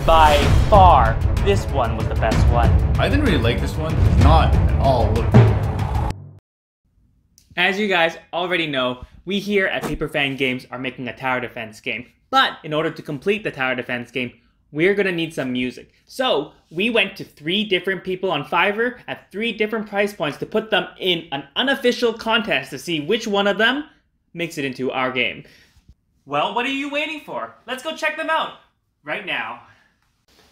by far, this one was the best one. I didn't really like this one. It's not at all what... As you guys already know, we here at FIVERR Games are making a tower defense game. But in order to complete the tower defense game, we're gonna need some music. So we went to 3 different people on Fiverr at 3 different price points to put them in an unofficial contest to see which one of them makes it into our game. Well, what are you waiting for? Let's go check them out right now.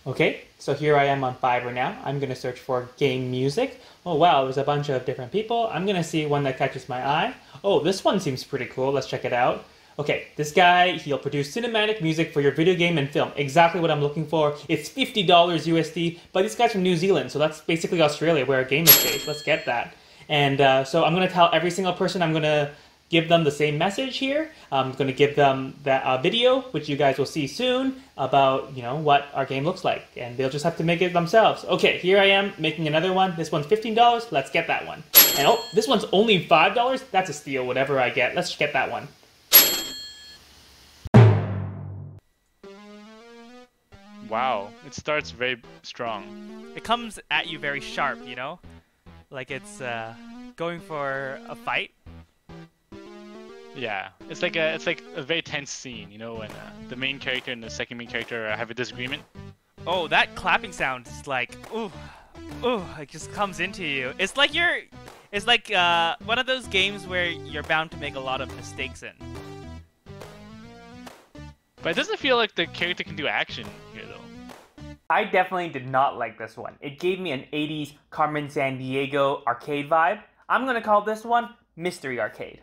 Okay, so here I am on Fiverr now. I'm gonna search for game music. Oh wow, there's a bunch of different people. I'm gonna see one that catches my eye. Oh, this one seems pretty cool. Let's check it out. Okay, this guy, he'll produce cinematic music for your video game and film. Exactly what I'm looking for. It's $50 USD, but this guy's from New Zealand, so that's basically Australia where our game is based. Let's get that. And so I'm gonna tell every single person, I'm gonna give them the same message here. I'm going to give them that video, which you guys will see soon, about, you know, what our game looks like. And they'll just have to make it themselves. Okay, here I am making another one. This one's $15. Let's get that one. And oh, this one's only $5. That's a steal, whatever I get. Let's get that one. Wow, it starts very strong. It comes at you very sharp, you know? Like it's going for a fight. Yeah, it's like a very tense scene, you know, when the main character and the second main character have a disagreement. Oh, that clapping sound is like, ooh, it just comes into you. It's like one of those games where you're bound to make a lot of mistakes in. But it doesn't feel like the character can do action here, though. I definitely did not like this one. It gave me an 80s Carmen Sandiego arcade vibe. I'm gonna call this one Mystery Arcade.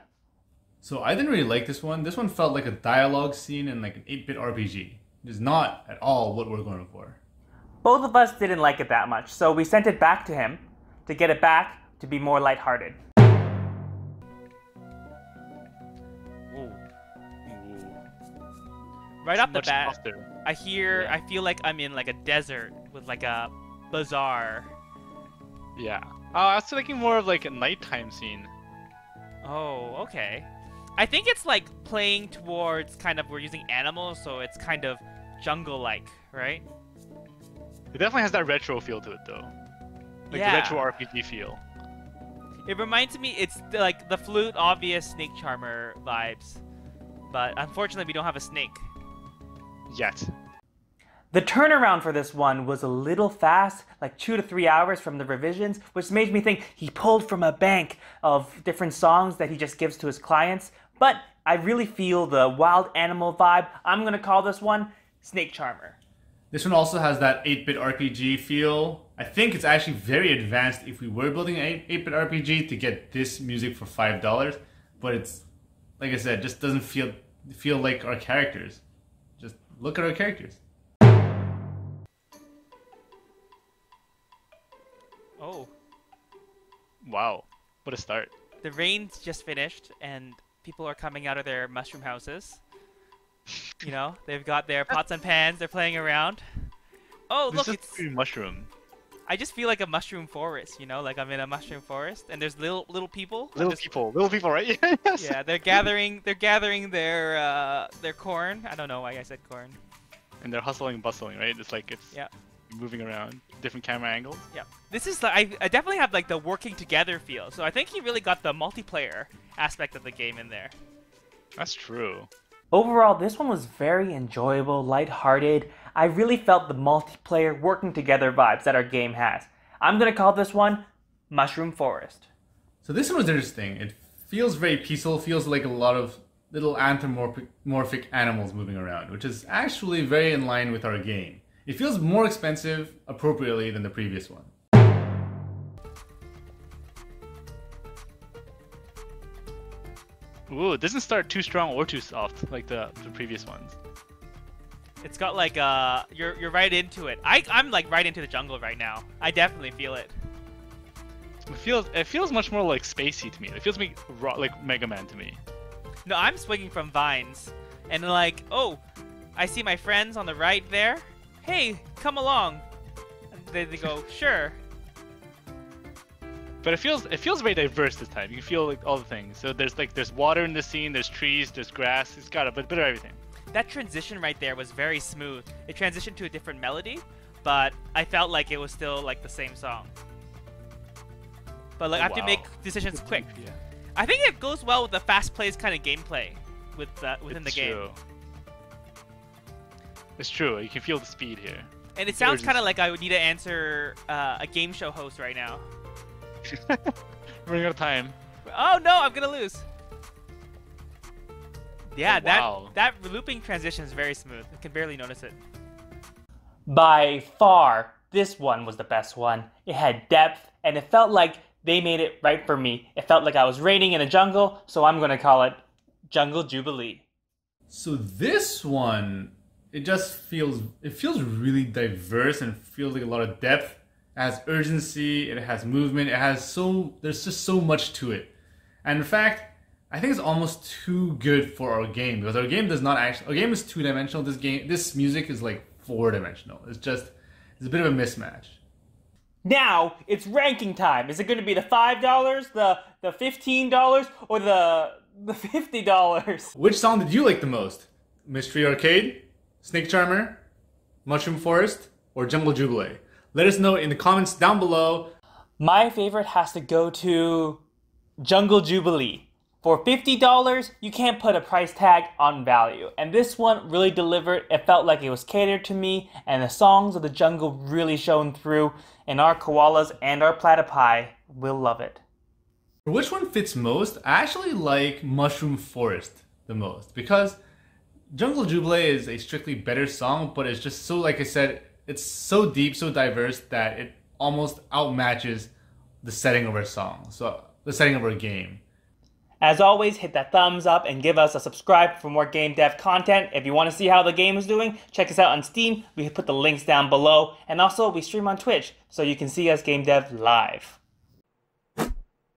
So I didn't really like this one. This one felt like a dialogue scene in like an 8-bit RPG. It is not at all what we're going for. Both of us didn't like it that much, so we sent it back to him to get it back to be more lighthearted. Ooh. Right off the bat, softer. I feel like I'm in like a desert with like a bazaar. Yeah. Oh, I was thinking more of like a nighttime scene. Oh, okay. I think it's like playing towards kind of, we're using animals, so it's kind of jungle-like, right? It definitely has that retro feel to it, though. Like yeah. the retro RPG feel. It reminds me, it's like the flute, obvious Snake Charmer vibes. But unfortunately, we don't have a snake. Yet. The turnaround for this one was a little fast, like 2 to 3 hours from the revisions, which made me think he pulled from a bank of different songs that he just gives to his clients. But I really feel the wild animal vibe. I'm gonna call this one Snake Charmer. This one also has that 8-bit RPG feel. I think it's actually very advanced if we were building an 8-bit RPG to get this music for $5. But it's, like I said, just doesn't feel like our characters. Just look at our characters. Oh. Wow. What a start. The rain's just finished, and people are coming out of their mushroom houses. You know, they've got their pots and pans, they're playing around. Oh, look, it's... mushroom. I just feel like a mushroom forest, you know, like I'm in a mushroom forest, and there's little people. Little people, right? Yes. Yeah, they're gathering their corn. I don't know why I said corn. And they're hustling and bustling, right? It's like it's yeah. Moving around, different camera angles. Yeah, this is I definitely have like the working together feel. So I think he really got the multiplayer aspect of the game in there. That's true. Overall, this one was very enjoyable, lighthearted. I really felt the multiplayer working together vibes that our game has. I'm gonna call this one Mushroom Forest. So this one was interesting. It feels very peaceful, feels like a lot of little anthropomorphic animals moving around, which is actually very in line with our game. It feels more expensive appropriately than the previous one. Ooh, it doesn't start too strong or too soft like the previous ones. It's got like you're right into it. I'm like right into the jungle right now. I definitely feel it. It feels much more like spacey to me. It feels like Mega Man to me. No, I'm swinging from vines, and like, oh, I see my friends on the right there. Hey, come along. And they go, sure. But it feels very diverse this time. You can feel like all the things. So there's water in the scene, there's trees, there's grass. It's got a bit of everything. that transition right there was very smooth. It transitioned to a different melody, but I felt like it was still like the same song. But like I have to make decisions quick. Yeah. I think it goes well with the fast-paced kind of gameplay within the game. True. It's true. You can feel the speed here. And it sounds kind of like I would need to answer a game show host right now. Running out of time. Oh no, I'm gonna lose. Yeah, Oh, wow. that looping transition is very smooth. I can barely notice it. By far, this one was the best one. It had depth, and it felt like they made it right for me. It felt like I was raiding in a jungle, so I'm gonna call it Jungle Jubilee. So this one, it feels really diverse and feels like a lot of depth. It has urgency, it has movement, there's just so much to it. And in fact, I think it's almost too good for our game, because our game is two-dimensional. This music is like four-dimensional. It's a bit of a mismatch. Now, it's ranking time. Is it going to be the $5, the $15, or the $50? Which song did you like the most? Mystery Arcade, Snake Charmer, Mushroom Forest, or Jungle Jubilee? Let us know in the comments down below. My favorite has to go to Jungle Jubilee. For $50, you can't put a price tag on value. And this one really delivered. It felt like it was catered to me, and the songs of the jungle really shone through, and our koalas and our platypi will love it. Which one fits most? I actually like Mushroom Forest the most, because Jungle Jubilee is a strictly better song, but it's just so, like I said, it's so deep, so diverse that it almost outmatches the setting of our song, so the setting of our game. As always, hit that thumbs up and give us a subscribe for more game dev content. If you want to see how the game is doing, check us out on Steam. We put the links down below. And also, we stream on Twitch, so you can see us game dev live.